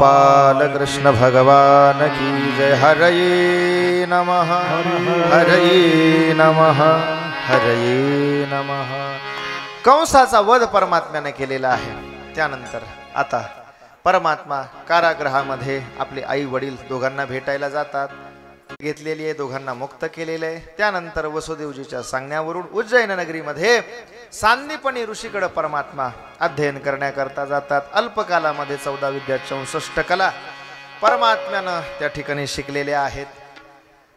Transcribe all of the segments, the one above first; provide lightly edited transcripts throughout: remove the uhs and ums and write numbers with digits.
गोपाल कृष्ण भगवान की जय। हरये नमः हरये नमः हरये नमः। कंसाचा वध परमात्म्याने केलेला आहे। त्यानंतर आता परमात्मा कारागृहामध्ये आपले आई वडील दोघांना भेटायला जातात, घेतलेली आहे, दोघांना मुक्त केलेले आहे। त्यानंतर वसुदेवजीच्या सांगण्यावरून उज्जैन नगरीमध्ये सांदीपनी ऋषीकडे परमात्मा अध्ययन करण्याकरता जातात। अल्पकालामध्ये 14 विद्या 64 कला परमात्म्यानं त्या ठिकाणी शिकलेल्या आहेत।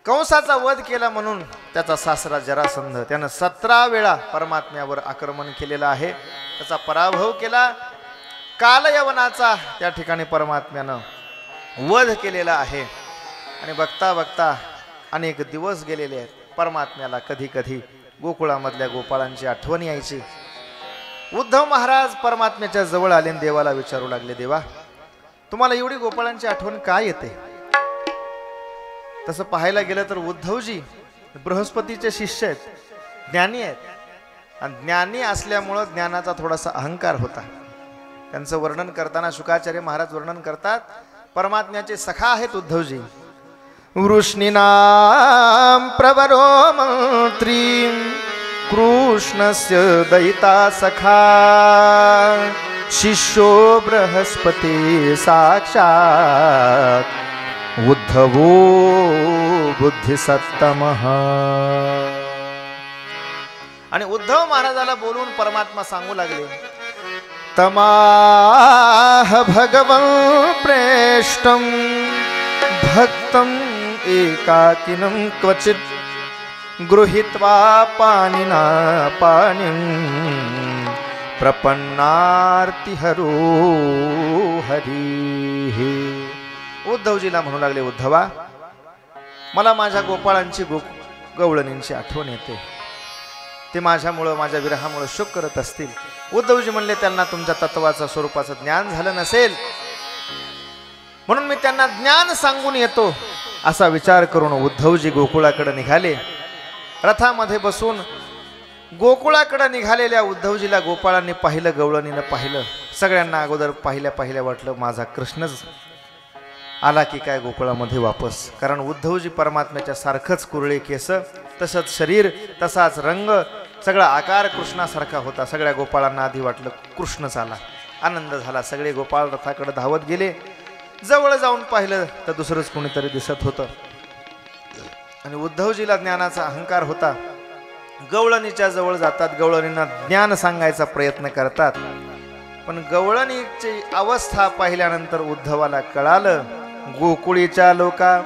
कंसाचा वध केला म्हणून त्याचा सासरा जरासंध त्यानं 17 वेळा परमात्म्यावर आक्रमण केलेलं आहे, त्याचा पराभव केला। कालयवनाचा त्या ठिकाणी परमात्म्यानं वध केलेला आहे। आणि बघता बघता अनेक दिवस गेलेले आहेत। परमात्म्याला कधी कधी गोकुळामधल्या गोपाळांची आठवण यायची। उद्धव महाराज परमात्म्याच्या जवळ आले आणि देवाला विचारू लागले, देवा तुम्हाला एवढी गोपाळांची आठवण काय येते? तसं पाहायला गेलं तर उद्धवजी बृहस्पतीचे शिष्य आहेत, ज्ञानी आहेत, आणि ज्ञानी असल्यामुळं ज्ञानाचा थोडासा अहंकार होता। त्यांचं वर्णन करताना शुकाचार्य महाराज वर्णन करतात, परमात्म्याचे सखा आहेत उद्धवजी। वृष्णीनां प्रवरो मंत्री कृष्णस्य दयिता सखा शिष्यो बृहस्पति साक्षात् उद्धवो बुद्धिसत्तमः। आणि उद्धव महाराजाला बोलून परमात्मा सांगू लागले, तमाह भगवं प्रेष्टं भक्तं एकाकिनं क्वचित् गृहीत्वा पाणिना पाणिं प्रपन्नार्तिहरो हरिः। उद्धवजीला म्हणू लागले, उद्धवा मला माझ्या गोपाळांची गवळणींची आठवण येते, ते माझ्यामुळं माझ्या विरहामुळं शोक करत असतील। उद्धवजी म्हणले, त्यांना तुमच्या तत्वाचं स्वरूपाचं ज्ञान झालं नसेल म्हणून मी त्यांना ज्ञान सांगून येतो असा विचार करून उद्धवजी गोकुळाकडे निघाले। रथामध्ये बसून गोकुळाकडे निघालेल्या उद्धवजीला गोपाळांनी पाहिलं, गवळणीनं पाहिलं। सगळ्यांना अगोदर पाहिल्या वाटलं माझा कृष्णच आला की काय गोकुळामध्ये वापस, कारण उद्धवजी परमात्म्याच्या सारखंच कुरळे केस, तसंच शरीर, तसाच रंग, सगळा आकार कृष्णासारखा होता। सगळ्या गोपाळांना आधी वाटलं कृष्णच आला, आनंद झाला। सगळे गोपाळ रथाकडे धावत गेले। जवळ जाऊन पाहिलं तर दुसरंच कोणीतरी दिसत होतं। आणि उद्धवजीला ज्ञानाचा अहंकार होता, गवळणीच्या जवळ जातात, गवळणींना ज्ञान सांगायचा प्रयत्न करतात, पण गवळणीची अवस्था पाहिल्यानंतर उद्धवाला कळालं, गोकुळीच्या लोका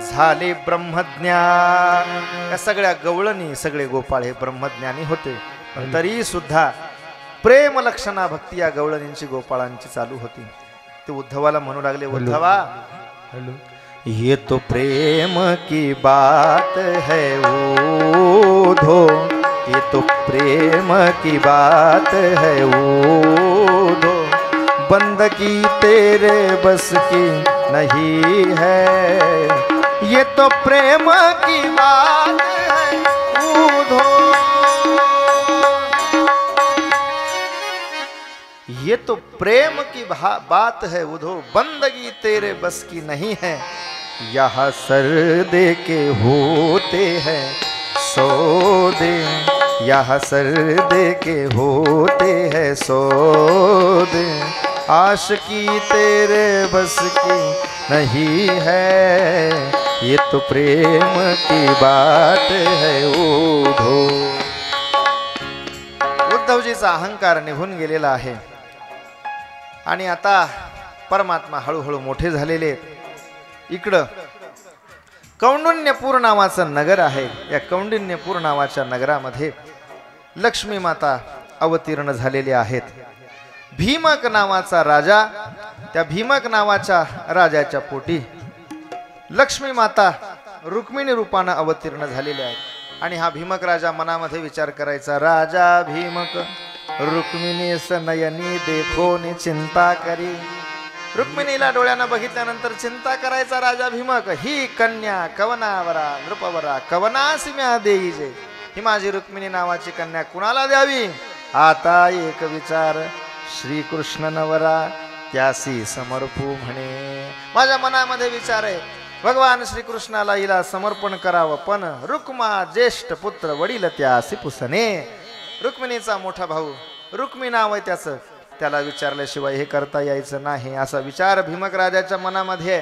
झाले ब्रह्मज्ञान। या सगळ्या गवळणी, सगळे गोपाळ हे ब्रह्मज्ञानी होते, पण तरी सुद्धा प्रेम लक्षणा भक्ती या गवळणींची गोपाळांची चालू होती। ते उद्धवाला म्हणू लागले, उद्धवा ये तो प्रेम की बात है ओधो, ये तो प्रेम की बात है ओधो, बंदगी तेरे बस की नहीं है, ये तो प्रेम की बात है ओधो, ये तो प्रेम की बात है उधो, बंदगी तेरे बस की नहीं है, यहाँ सर्दे के होते हैं सौदे, यहाँ सर्दे के होते हैं सौदे, आशिकी तेरे बस की नहीं है, ये तो प्रेम की बात है ओधो। उद्धवजीचा अहंकार निघून गेलेला आहे आणि आता परमात्मा हळूहळू मोठे झालेले। इकडं कौंडिन्यपूर नावाचं नगर आहे। या कौंडिन्यपूर नावाच्या नगरामध्ये लक्ष्मी माता अवतीर्ण झालेले आहेत। भीमक नावाचा राजा, त्या भीमक नावाच्या राजाच्या पोटी लक्ष्मी माता रुक्मिणी रूपानं अवतीर्ण झालेले आहेत। आणि हा भीमक राजा मनामध्ये विचार करायचा, राजा भीमक रुक्मिणी नयनी देखोनी चिंता करी। रुक्मिणीला डोळ्यानं बघितल्यानंतर चिंता करायचा राजा भीमक, ही कन्या कवनावरा नृपवरा कवनासी म्या देईजे, ही माझी रुक्मिणी नावाची कन्या कुणाला द्यावी? आता एक विचार, श्रीकृष्ण नवरा त्यासी समर्पू म्हणे. माझ्या मनामध्ये विचार आहे भगवान श्रीकृष्णाला हिला समर्पण करावं, पण रुक्मा ज्येष्ठ पुत्र वडील त्यासी पुसणे. रुक्मिणीचा मोठा भाऊ रुक्मी नाव आहे त्याचं, त्याला विचारल्याशिवाय हे करता यायचं नाही असा विचार भीमक राजाच्या मनामध्ये.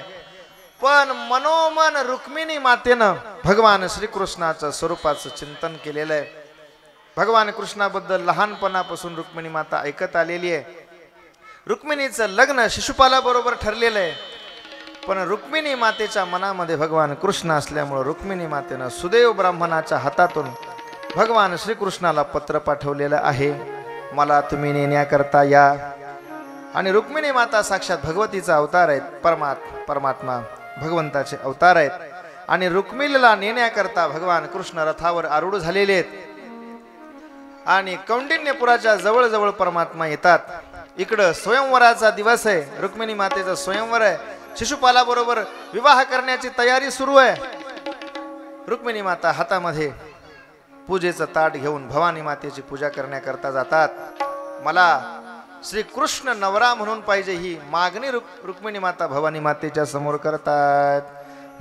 पण मनोमन रुक्मिणी मातेनं भगवान श्रीकृष्णाचं स्वरूपाचं चिंतन केलेलं आहे. भगवान कृष्णाबद्दल लहानपणापासून रुक्मिणी माता ऐकत आलेली आहे. रुक्मिणीचं लग्न शिशुपालाबरोबर ठरलेलं आहे, पण रुक्मिणी मातेच्या मनामध्ये भगवान कृष्ण असल्यामुळं रुक्मिणी मातेनं सुदेव ब्राह्मणाच्या हातातून भगवान श्रीकृष्णाला पत्र पाठवलेलं आहे, मला तुम्ही नेण्याकरता या. आणि रुक्मिणी माता साक्षात भगवतीचा अवतार आहेत, परमात्मा भगवंताचे अवतार आहेत. आणि रुक्मिणीला नेण्याकरता भगवान कृष्ण रथावर आरूढ झालेले आहेत. आणि कौंडिन्यपुराच्या जवळ परमात्मा येतात. इकडं स्वयंवराचा दिवस आहे, रुक्मिणी मातेचा स्वयंवर आहे, शिशुपाला बरोबर विवाह करण्याची तयारी सुरू आहे. रुक्मिणी माता हातामध्ये पूजेचं ताट घेऊन भवानी मातेची पूजा करण्याकरता जातात. मला श्रीकृष्ण नवरा म्हणून पाहिजे ही मागणी रुक्मिणी माता भवानी मातेच्या समोर करतात.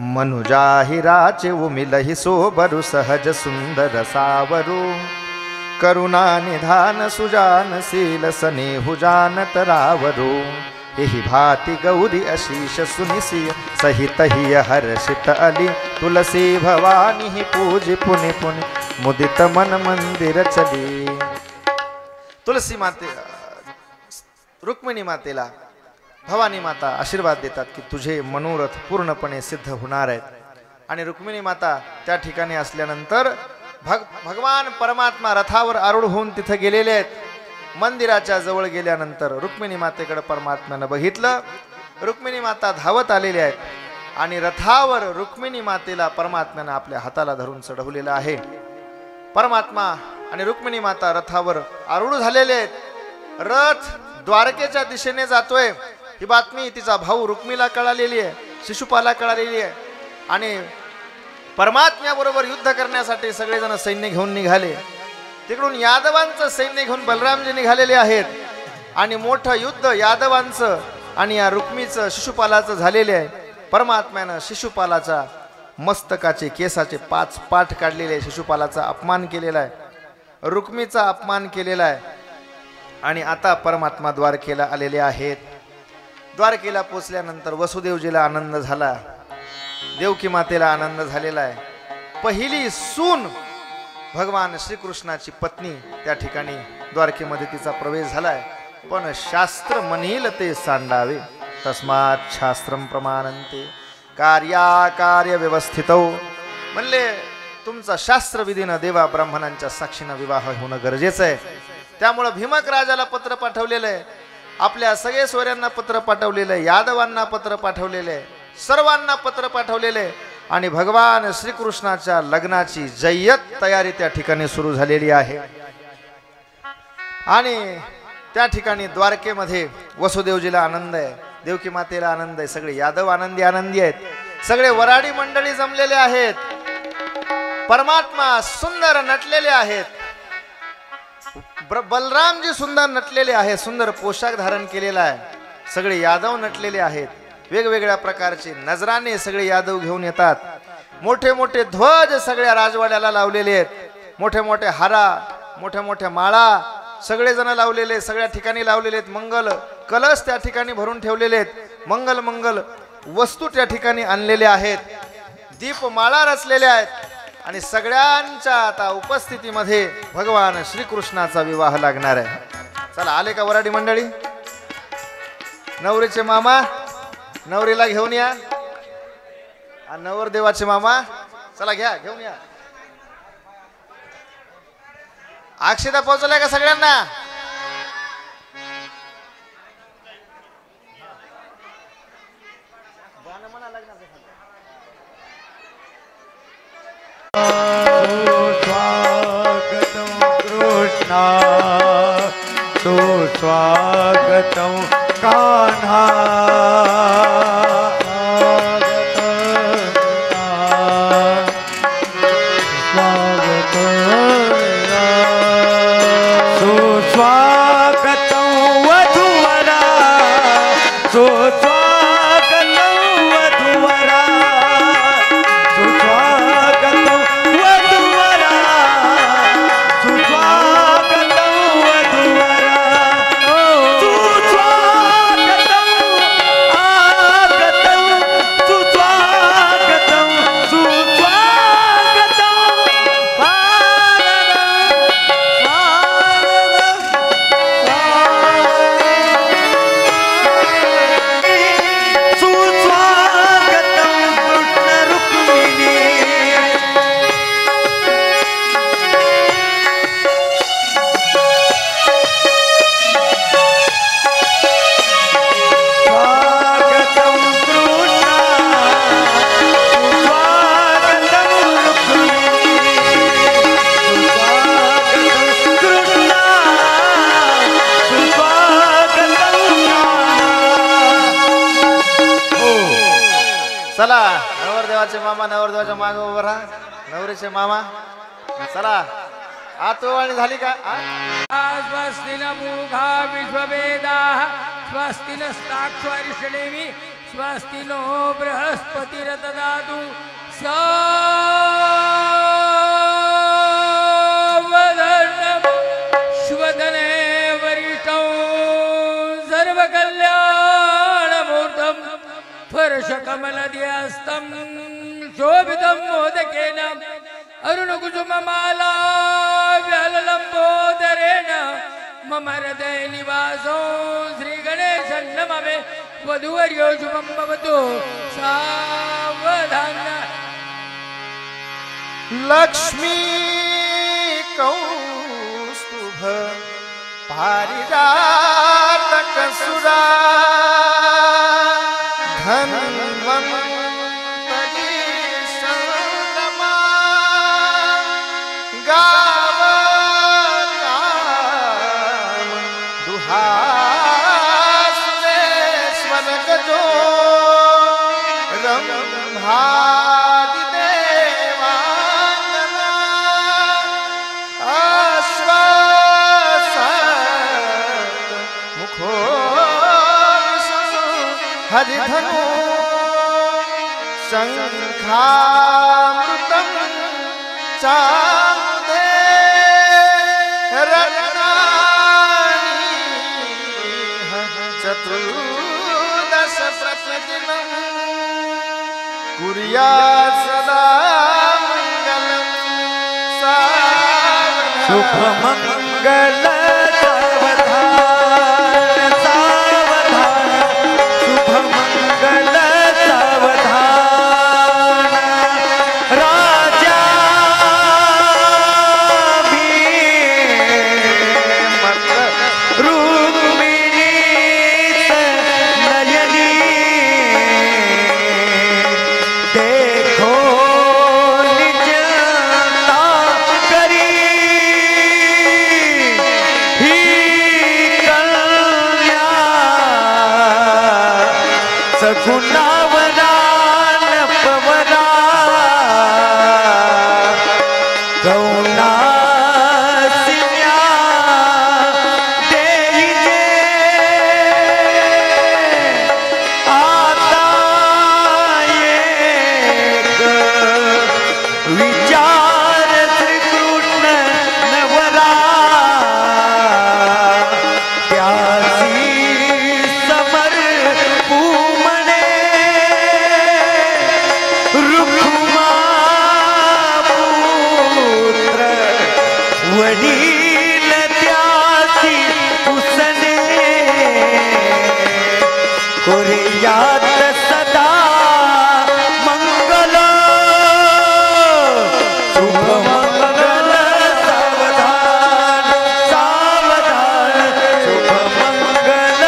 मनुजाहिराचे उमिलहि सोबरू सहज सुंदर सावरू करुणा निधान सुजानशील स्नेहु जानत रावरू एहि भाति गौरी अशीष सुनिसी सहित ही हर्षित अली तुलसी भवानी ही पूज पुनि पुनि मुदित मन मंदिर चली. तुलसी माते रुक्मिणी मातेला भवानी माता आशीर्वाद देतात की तुझे मनोरथ पूर्णपणे सिद्ध होणार आहेत. आणि रुक्मिणी माता त्या ठिकाणी असल्यानंतर भगवान परमात्मा रथावर आरूढ होऊन तिथे गेलेले आहेत. मंदिराच्या जवळ गेल्यानंतर रुक्मिणी मातेकडे परमात्म्यानं बघितलं. रुक्मिणी माता धावत आलेल्या आहेत आणि रथावर रुक्मिणी मातेला परमात्म्यानं आपल्या हाताला धरून चढवलेलं आहे. परमात्मा आणि रुक्मिणी माता रथावर आरूढ झालेले आहेत. रथ द्वारकेच्या दिशेने जातोय ही बातमी तिचा भाऊ रुक्मीला कळालेली आहे, शिशुपाला कळालेली आहे. आणि परमात्म्याबरोबर युद्ध करण्यासाठी सगळेजण सैन्य घेऊन निघाले. तिकडून यादवांचं सैन्य घेऊन बलरामजी निघालेले आहेत. आणि मोठं युद्ध यादवांचं आणि या रुक्मीचं शिशुपालाचं झालेले आहे. परमात्म्यानं शिशुपालाच्या मस्तकाचे केसाचे 5 पाठ काढलेले आहे. शिशुपालाचा अपमान केलेला आहे, रुक्मीचा अपमान केलेला आहे. आणि आता परमात्मा द्वारकेला आलेले आहेत. द्वारकेला पोचल्यानंतर वसुदेवजीला आनंद झाला, देवकी मातेला आनंद झालेला आहे. पहिली सून भगवान श्रीकृष्णाची पत्नी त्या ठिकाणी द्वारकेमध्ये तिचा प्रवेश झालाय. पण शास्त्र म्हणील ते सांडावे तस्मात् शास्त्रम प्रमाणंते कार्य व्यवस्थितो. म्हणले तुमचा शास्त्र विधीनं देवा ब्राह्मणांच्या साक्षीनं विवाह होणं गरजेचं आहे. त्यामुळं भीमक राजाला पत्र पाठवलेलं आहे, आपल्या सगळे सोयऱ्यांना पत्र पाठवलेलं आहे, यादवांना पत्र पाठवलेलं आहे, सर्वांना पत्र पाठवलेले आहे. आणि भगवान श्रीकृष्णाच्या लग्नाची जय्यत तयारी त्या ठिकाणी सुरू झालेली आहे. आणि त्या ठिकाणी द्वारकेमध्ये वसुदेवजीला आनंद आहे, देवकी मातेला आनंद आहे, सगळे यादव आनंदी आहेत, सगळे वराडी मंडळी जमलेले आहेत. परमात्मा सुंदर नटलेले आहेत, बलरामजी सुंदर नटलेले आहेत, सुंदर पोशाख धारण केलेला आहे, सगळे यादव नटलेले आहेत. वेगवेगळ्या प्रकारचे नजराने सगळे यादव घेऊन येतात. मोठे मोठे ध्वज सगळ्या राजवाड्याला लावलेले आहेत, मोठे मोठे हारा, मोठ्या मोठ्या माळा सगळेजण लावलेले, सगळ्या ठिकाणी लावलेले आहेत. मंगल कलश त्या ठिकाणी भरून ठेवलेले आहेत, मंगल वस्तू त्या ठिकाणी आणलेल्या आहेत, दीपमाळा रचलेल्या आहेत. आणि सगळ्यांच्या आता उपस्थितीमध्ये भगवान श्रीकृष्णाचा विवाह लागणार आहे. चला आले का वराडी मंडळी? नवरीचे मामा नवरीला घेऊन या, नवरदेवाचे मामा चला घ्या, घेऊन या. अक्षता पोहोचलाय का सगळ्यांना? सुस्वागतं कृष्णा सुस्वागतं कान्हा सुस्वागतं वधूवरा चला नवरदेवाचे मामा नवरदेवाच्या मागे उभं राहा नवरीचे मामा चला आतोवाणी झाली का स्वस्ति न मूघा विश्ववेदा स्वस्ति नस्ताक्षरिषणेमि स्वस्ति नो बृहस्पतिर्ददातु सावधानम् श्वदने वरिष्ठं सर्वकल्याणमूर्तं स्पर्शकमलध्यस्तं शोभितं मोदकेन अरुणकुसुममाला व्याललम्बोदरेण मम हृदय निवासो श्रीगणेशं नमामि वधूवर्यो शुभं भवतु सावधान लक्ष्मी कौस्तुभ पारिजातक सुरा धन्वन्तरी शर्मा गावकाम दुहासुरेश्वर गजो रंभादिदेवांगना आश्वासत मुखो हरिधनु शंखामृतं चांदे रत्नानि चतुर्दश प्रतिदिनं कुर्यात् सदा मङ्गलं शुभ मंगल सावधान सावधान शुभ मंगल सावधान राजा भीमत रुक्मिणी नयनी देखो निजता करी ही कल्या सगुणावरान पवरा गौनासिन्या देईजे आता एक विचार श्रीकृष्ण नवरा त्यासी समर पूमणे रुक्मा पुत्र वडील त्यासी उसने कुर्यात सदा मंगल शुभ मंगल सावधान सावधान शुभ मंगल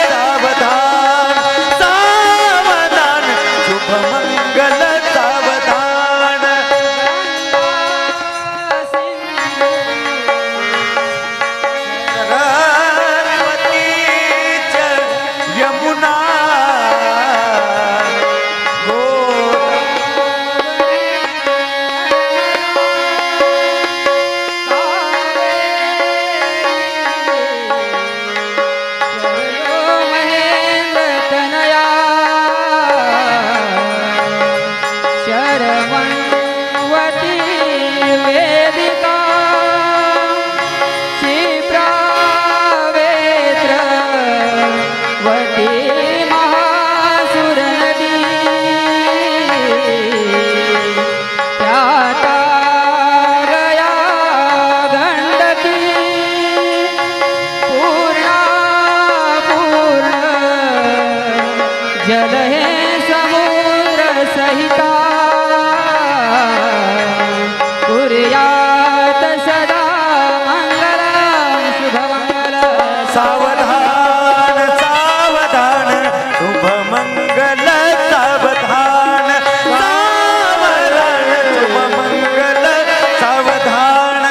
सावधान सावधान शुभ मंगल सावधान सरस्वती च यमुना महेन्द्र तनया शरवणवती वेदिका क्षिप्रावेत्रवती महासुरनदी त्यातारया गण्डकी पूर्णा पूर्ण जल है समुद्र सहिता कुर्यात सदा मंगलम शुभ मंगल सावधान सावधान शुभ मंगल सावधान सावधान शुभ मंगल सावधान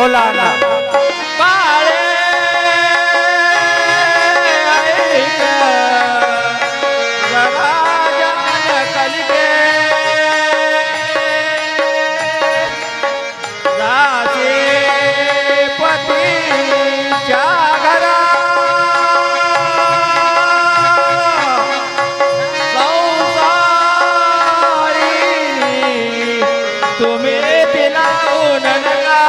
बोला ना बाळे ऐक जगाजान कलिके राजे पतीच्या घरा संसारी तुम्ही तिला नका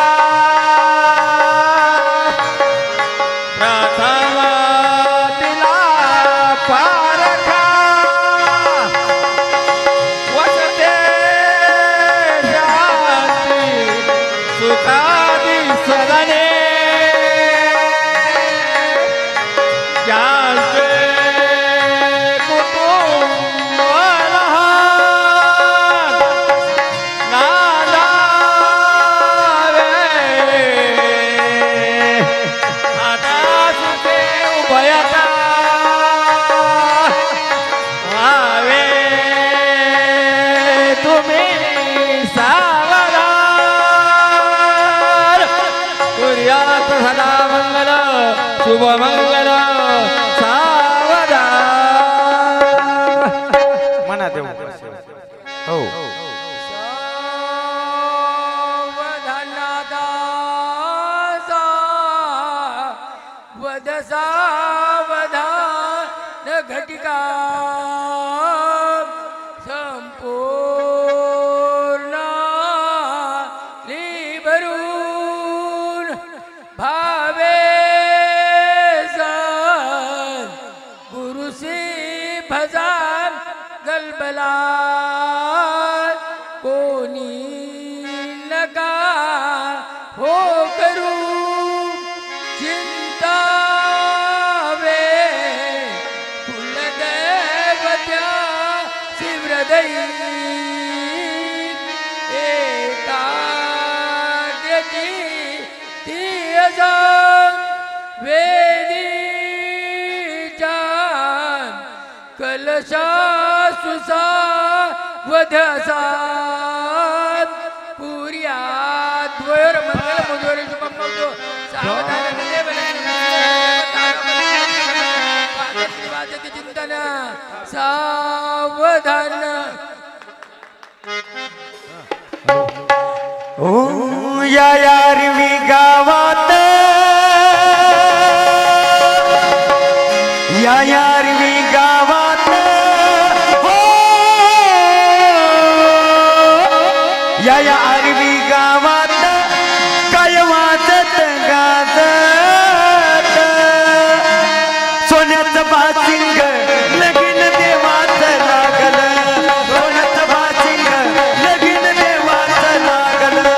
प्रथम तिला पारखा वसते शांती सुखादी सदने ज्यांचे कुटुंब लहान नादावे आता सुखे उभयता व्हावे तुम्ही सावधान कुर्यात सदा मंगल शुभ मंगल सावधान म्हणा देव हो वद सावधान घटिका संपूर्ण भरून भावे गुरुसी भजा गलबला कोणी नका हो करू चिंता वे कुलदेवत्या शिवहृदयी एकाग्रती ती अजान वेदीच्या कलशा सुसा वधसात पुर्याद्वयर मंगल मुद्वर शुभम भवतो सावधान वाजते चिंतन सावधान ओ या यारवी गावात या यारवी गावात हो या यारवी गावात काय वाजत गाजत सोन्याचं बासिंग लगीन देवाचं लागलं सोन्याचं बासिंग लगीन देवाचं लागलं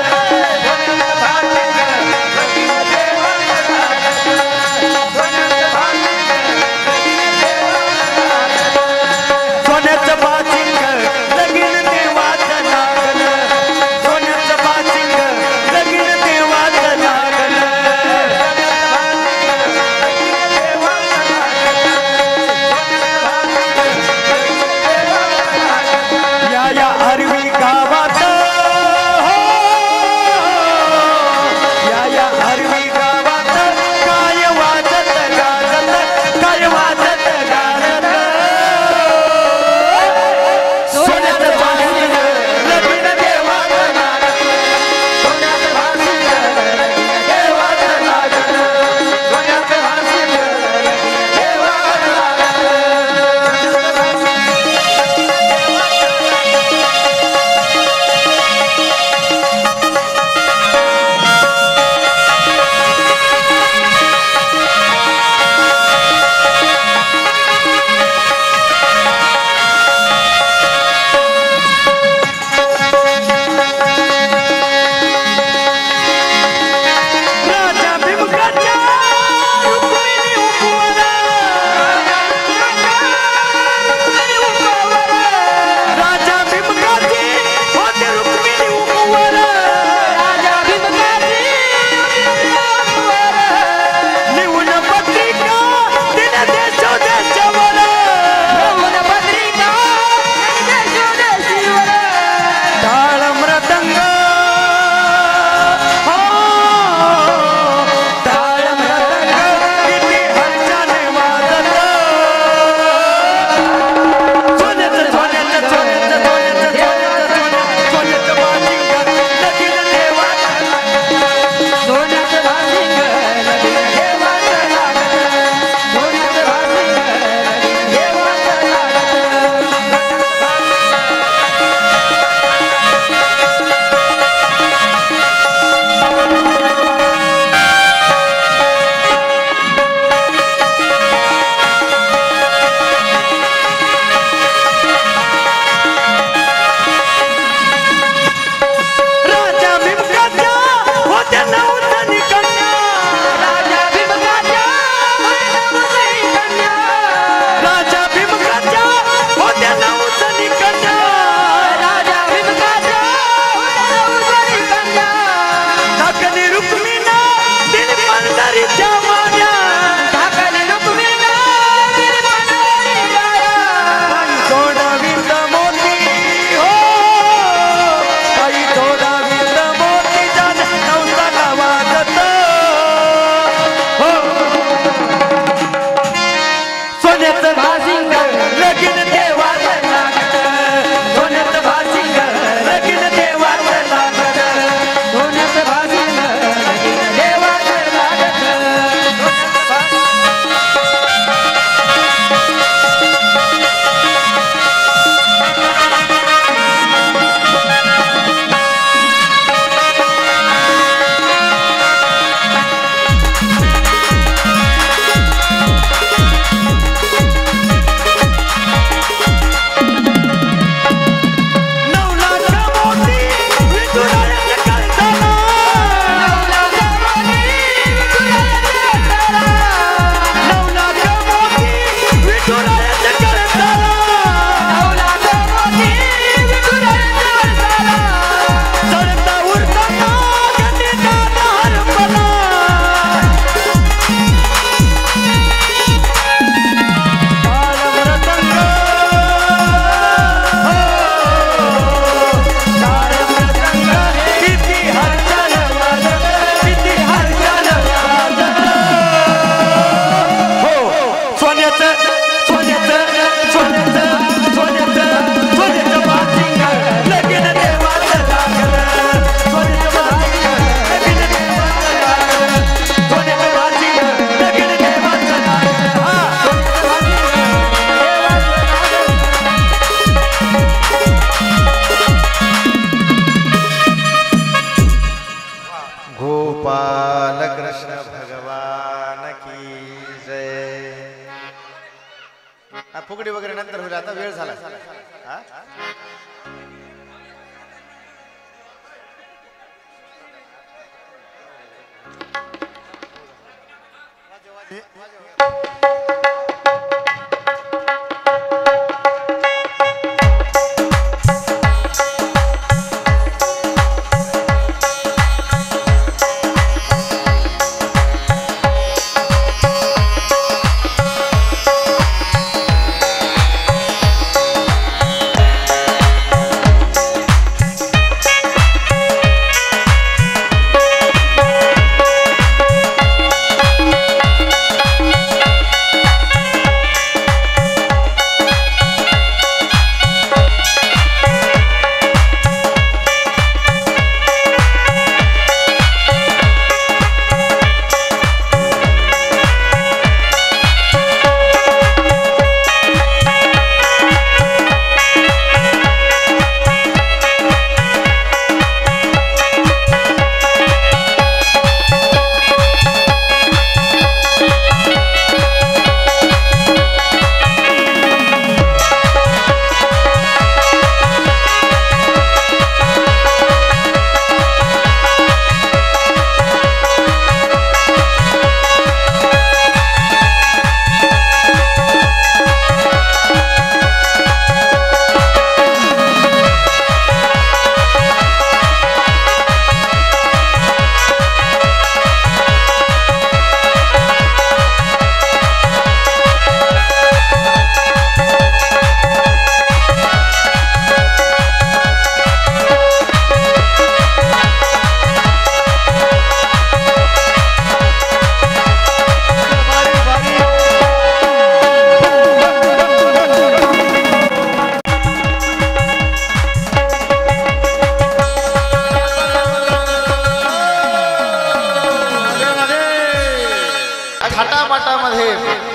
गोपाल कृष्ण भगवान की जय. फुगडी वगैरे नंतर होईल, आता वेळ झाला. हा?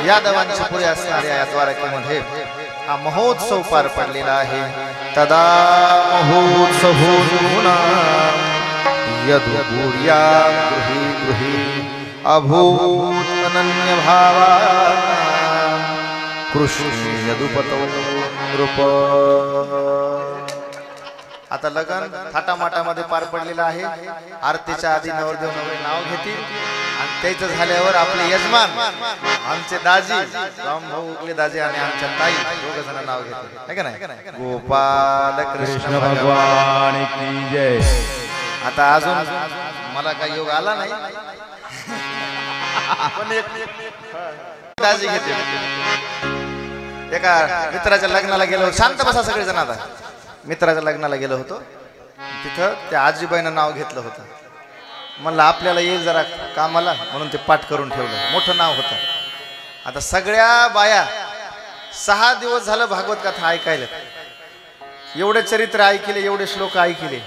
यादवांच्या पुढे असणाऱ्या या द्वारकेमध्ये हा महोत्सव पार पडलेला आहे. तदा महोत्सव यदुपूर्या गृही गृही अभूत अनन्य भावा कृष्ण यदुपतौ नृप. आता लग्न थाटामाटामध्ये पार पडलेलं आहे. आरतीच्या आधी नवरदेव नवरी नाव घेतील आणि त्याचं झाल्यावर आपले यजमान आमचे दाजी रामभाऊ उगले दाजी आणि आमच्या ताई दोघ जण नाव घेतील, है का नाही. गोपाल कृष्ण भगवान की जय. आता अजून मला काही योग आला नाही पण एक दाजी घेते. एका मित्राच्या लग्नाला गेलो. शांत बसा सगळे जण. आता मित्राच्या लग्नाला गेलो होतो. तिथं त्या आजीबाईनं नाव घेतलं होतं. म्हणलं आपल्याला येईल जरा कामाला म्हणून ते पाठ करून ठेवलं. मोठं नाव होतं. आता सगळ्या बाया 6 दिवस झालं भागवत कथा ऐकायला. एवढे चरित्र ऐकले, एवढे श्लोक ऐकले,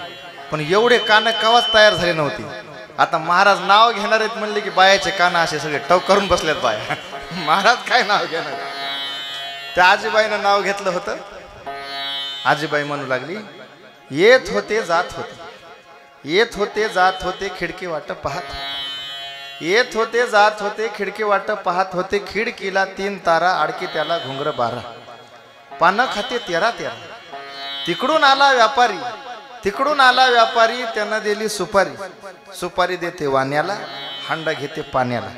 पण एवढे कान कवाच तयार झाले नव्हते. आता महाराज नाव घेणार आहेत म्हणले की बायाचे कान असे सगळे टव करून बसलेत बाया. महाराज काय नाव घेणार. त्या आजीबाईनं नाव घेतलं होतं. आजीबाई म्हणू लागली, येत होते जात होते, येत होते जात होते खिडकी वाट पाहत, येत होते जात होते खिडकी वाट पाहत होते. खिडकीला 3 तारा आडकी त्याला घुंगर 12, पानं खाते 13. तिकडून आला व्यापारी, तिकडून आला व्यापारी, त्यानं दिली सुपारी, सुपारी देते वाण्याला, हांडा घेते पाण्याला.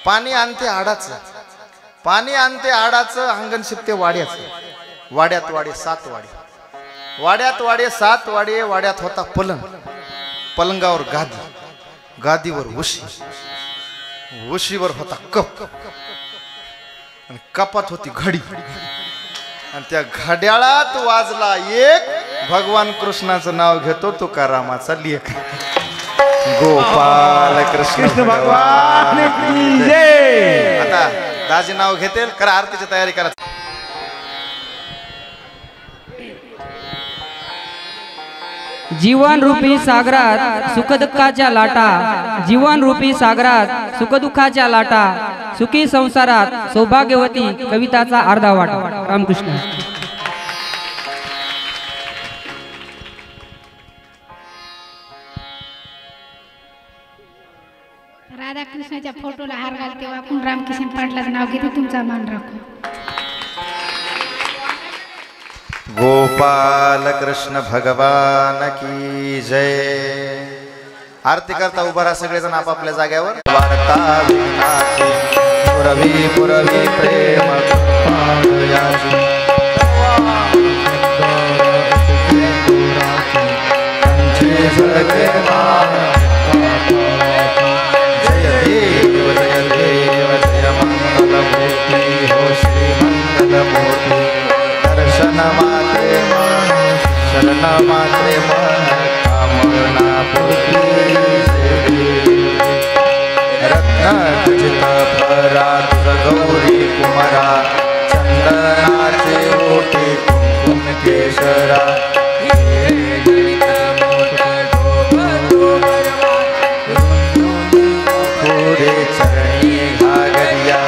पाणी आणते आडाचं, पाणी आणते आडाचं, अंगण शिपते वाड्याचं. वाड्यात वाडे 7 वाडे, वाड्यात वाडे 7 वाडे. वाड्यात होता पलंग, पलंगावर गादी, गादीवर उशी, उशीवर होता कप, आणि कपात होती घडी, आणि त्या घड्याळात वाजला एक. भगवान कृष्णाचं नाव घेतो तुकारामाचा लेख. गोपाल कृष्ण भगवान की जय. आता दाजी नाव घेतील. करा आरतीची तयारी करा. जीवन रूपी सागरात सुखदुःखाच्या लाटा, जीवन रूपी सागरात सुखदुःखाच्या लाटा, सुखी संसारात सौभाग्यवती कविताचा अर्धा वाटा. रामकृष्ण. राधाकृष्णाच्या फोटोला हार घालते वाकून रामकिशन पाटलाचं नाव घेते तुमचा मान राखू. गोपाल कृष्ण भगवान की जय. आरती करता उभा राहा सगळेजण आपापल्या जाग्यावर. वार्ता विनाची पुरवी पुरवी प्रेम पावयाची. कंचे झळके मान. जय देव जय देव जय मंगलमूर्ती हो श्री मंगलमूर्ती. दर्शन मात्रे मन शरण मात्रे मन कामना पूर्ती. रत्न खचित भरा तुझ गौरी कुमारा. चंदनाचे ओटे कुंकुम केशरा. पुढे चरणी घागरिया.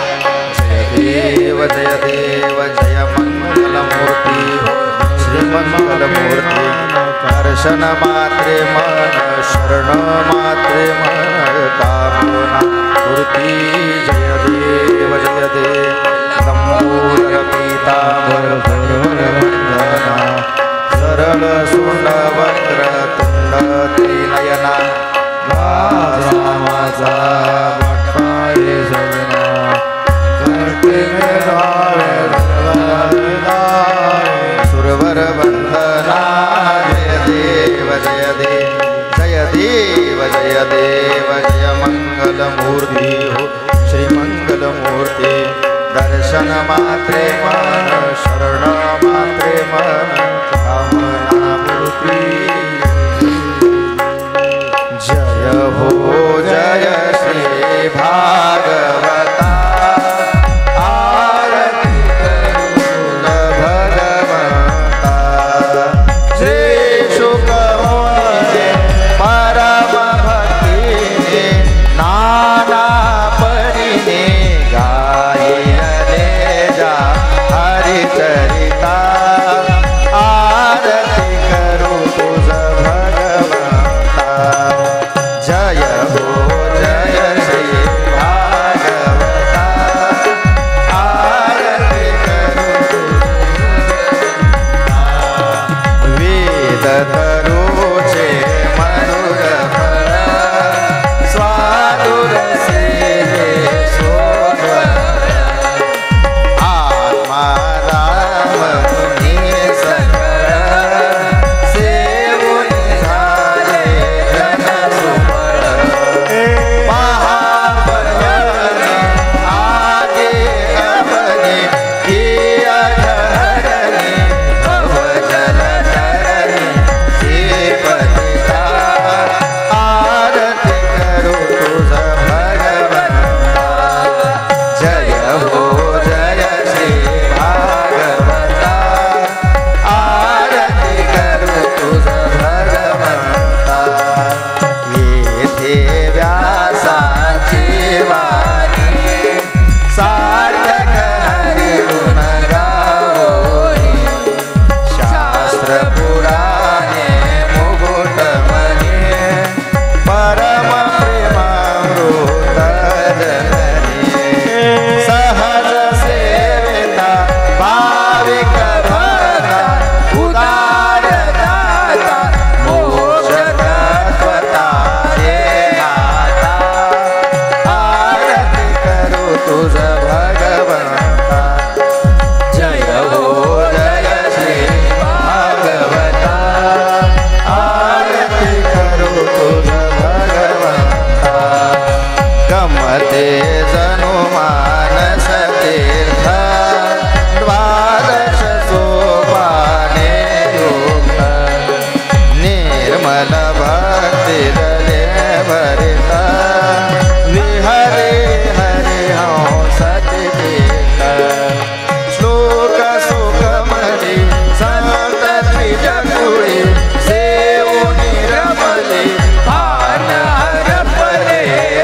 जय देव जय मंगलमूर्ती श्री मंगलमूर्ती. दर्शन मात्रे मन शरण मात्रे मन कामना पूर्ती. जय देव लंबोदर पीतांबर वंदना. सरळ सुंड वक्र तुंड त्रिनयना. माझा भट्टाये सजना. सुरवर वंदना. जय देव जय देव जय देव जय देव जय मंगलमूर्ती हो श्री मंगलमूर्ती. दर्शन मात्रे मन शरण मात्रे मन कामना पूर्ती. जय हो जय श्री भागवता.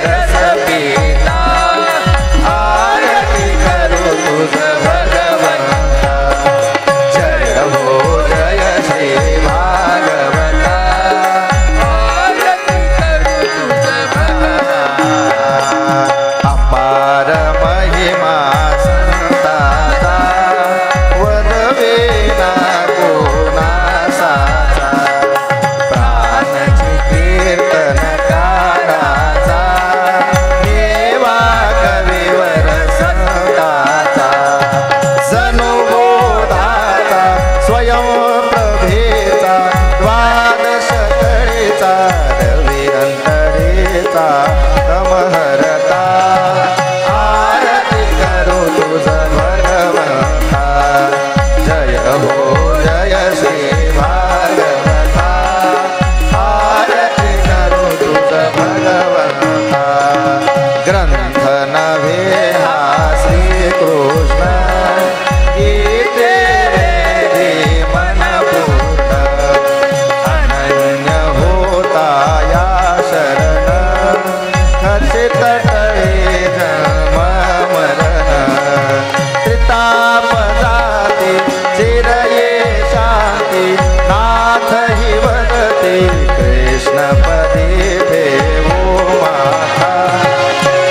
रस पीता हरता आरती करू तुझ भगवंता जय हो जय श्री भागवता आरती करू तुझ भगवंता ग्रंथ नव्हे हा श्री कृष्ण गीते रे मन पूर्ण अनन्य होता या शरण खचित टळे जन्म मरण त्रिताप जाती चिरये शांती नाथ हि वदते कृष्ण पदी देवो माता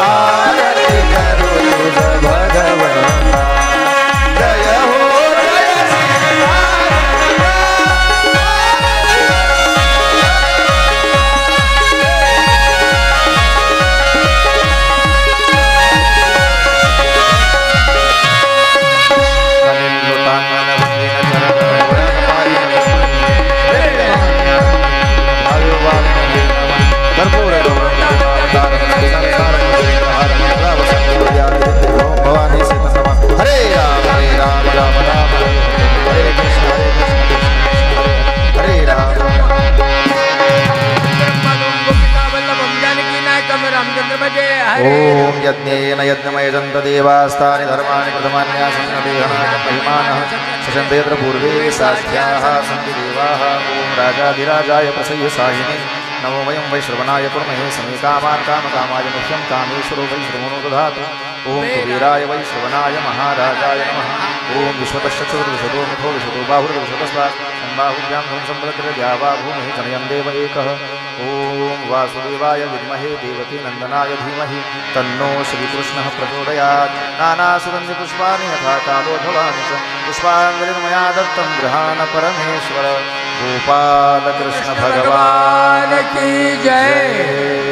आरती करू तुझ भगवंता जय हो जय श्री हरे राम राम राम हरे कृष्ण हरे राम ओम यज्ञेन यज्ञमयजन्त देवास्तानि धर्माणि प्रथमान्यासन्नदेहनागमहिमानः शशन्तेऽत्र पूर्वे साध्याः सन्ति देवाः ओम राजाधिराजाय प्रसह्य साहिने नमो वयं वैश्रवणाय कुर्महे समे कामान् कामकामाय मुह्यं कामेश्वरो वैश्रवणो दधातु ओम कुबेराय वैश्रवणाय महाराजाय नमः ओम विश्वतश्चतुर्विशतो मुखो विशतो बाहुर्विशतस्वा सम्बाहुभ्यां धूम सम्प्रकृत्या भूमिः जनयन् देव एकः ओम वासुदेवाय विद्महे देवकी नंदनाय धीमहि तन्नो श्रीकृष्णः प्रचोदयात् नानासुगन्धिपुष्पाणि यथा कालोद्भवानि च पुष्पाञ्जलिं मया दत्तं गृहाण परमेश्वर गोपालकृष्ण भगवान की जय।